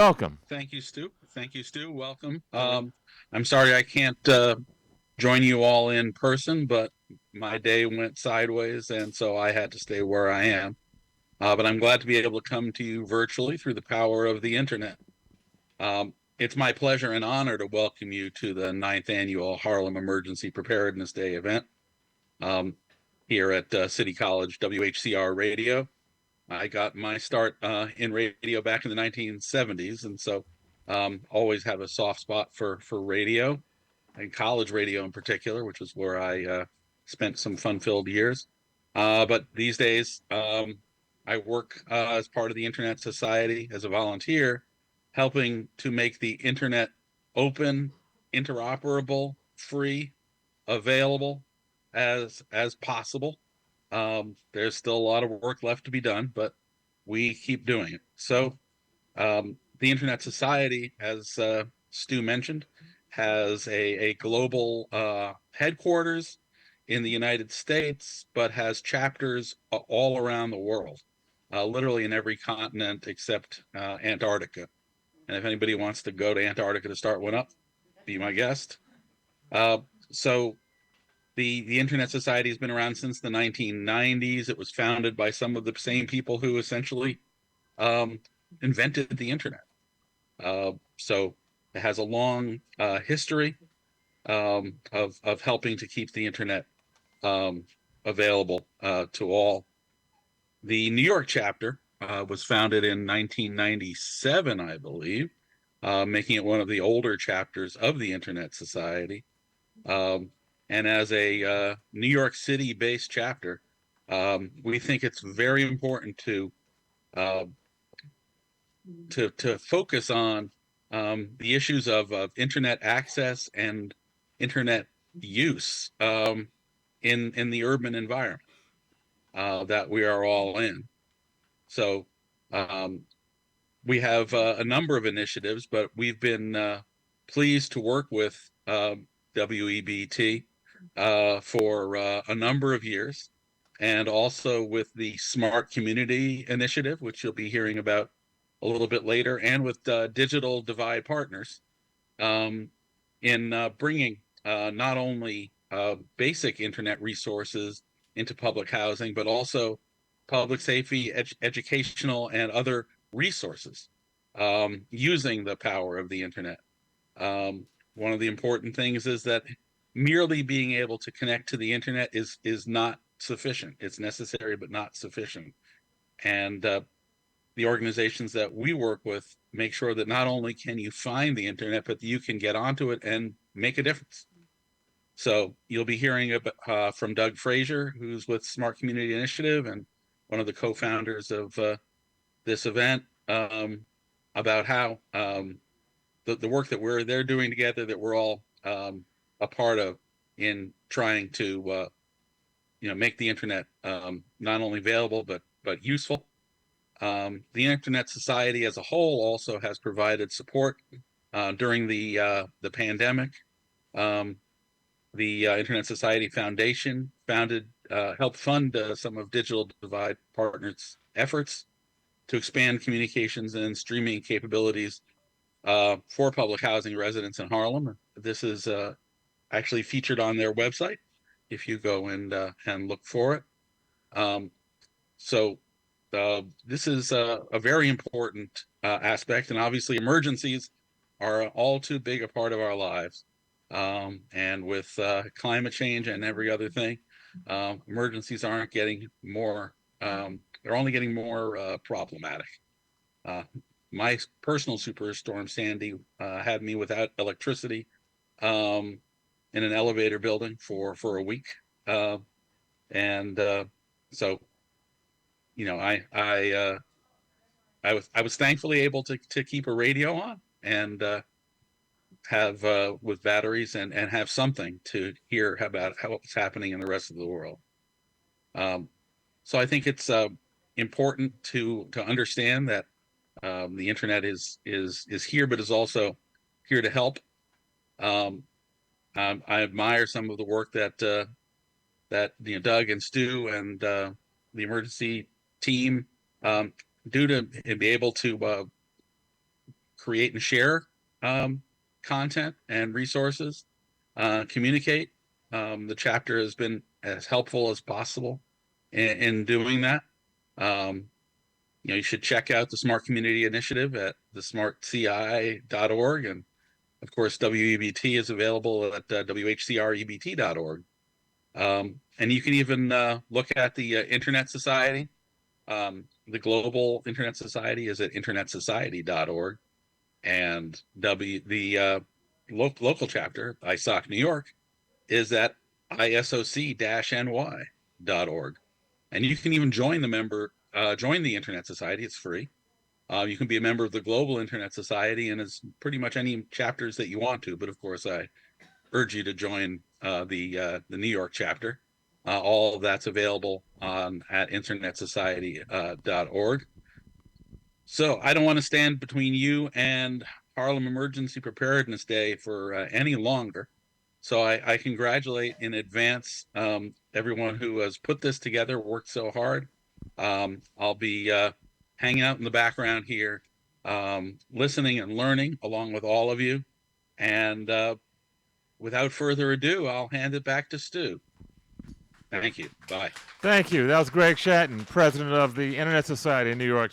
Welcome. Thank you, Stu. Thank you, Stu. Welcome. I'm sorry I can't join you all in person, but my day went sideways, and so I had to stay where I am. But I'm glad to be able to come to you virtually through the power of the internet. It's my pleasure and honor to welcome you to the ninth annual Harlem Emergency Preparedness Day event um, here at City College WHCR Radio. I got my start in radio back in the 1970s, and so always have a soft spot for radio and college radio in particular, which is where I spent some fun-filled years. But these days, I work as part of the Internet Society as a volunteer, helping to make the internet open, interoperable, free, available as possible. There's still a lot of work left to be done, but we keep doing it. So the Internet Society, as Stu mentioned, has a global headquarters in the United States, but has chapters all around the world, literally in every continent except Antarctica. And if anybody wants to go to Antarctica to start one up, be my guest. Uh, so the Internet Society has been around since the 1990s. It was founded by some of the same people who essentially um, invented the internet. So it has a long history of helping to keep the internet um, available to all. The New York chapter was founded in 1997, I believe, making it one of the older chapters of the Internet Society. Um, and as a New York City-based chapter, we think it's very important uh, to focus on the issues of internet access and internet use in the urban environment that we are all in. So um, we have a number of initiatives, but we've been pleased to work with WEBT for a number of years, and also with the Smart Community Initiative, which you'll be hearing about a little bit later, and with Digital Divide Partners um, in bringing not only basic internet resources into public housing, but also public safety, educational, and other resources using the power of the internet. One of the important things is that merely being able to connect to the internet is not sufficient. It's necessary, but not sufficient. And the organizations that we work with make sure that not only can you find the internet, but you can get onto it and make a difference. So you'll be hearing from Doug Frazier, who's with Smart Community Initiative and one of the co-founders of this event, about how the work that they're doing together, that we're all a part of in trying to make the internet not only available but useful. The Internet Society as a whole also has provided support during the pandemic. Um, the Internet Society Foundation helped fund some of Digital Divide Partners' efforts to expand communications and streaming capabilities for public housing residents in Harlem. This is actually featured on their website if you go and look for it. Um, so this is a very important aspect, and obviously emergencies are all too big a part of our lives. And with climate change and every other thing, emergencies aren't getting more, they're only getting more problematic. Uh, my personal superstorm Sandy had me without electricity um, in an elevator building for a week, uh, and so I was thankfully able to keep a radio on and have with batteries and have something to hear about what's happening in the rest of the world. Um, so I think it's important to understand that the internet is here, but is also here to help. Um, I admire some of the work that Doug and Stu and the emergency team um, do to be able to create and share content and resources, communicate. The chapter has been as helpful as possible in doing that. You should check out the Smart Community Initiative at thesmartci.org. And of course, WEBT is available at whcrebt.org. And you can even look at the Internet Society. The Global Internet Society is at internetsociety.org. And the local chapter, ISOC New York, is at ISOC-NY.org. And you can even join the Internet Society. It's free. You can be a member of the Global Internet Society, and it's pretty much any chapters that you want to. But of course, I urge you to join the New York chapter. All of that's available at internetsociety.org. So I don't want to stand between you and Harlem Emergency Preparedness Day for any longer. So I congratulate in advance everyone who has put this together, worked so hard. I'll be hanging out in the background here, listening and learning along with all of you. And without further ado, I'll hand it back to Stu. Thank you. Bye. Thank you. That was Greg Shatan, president of the Internet Society in New York.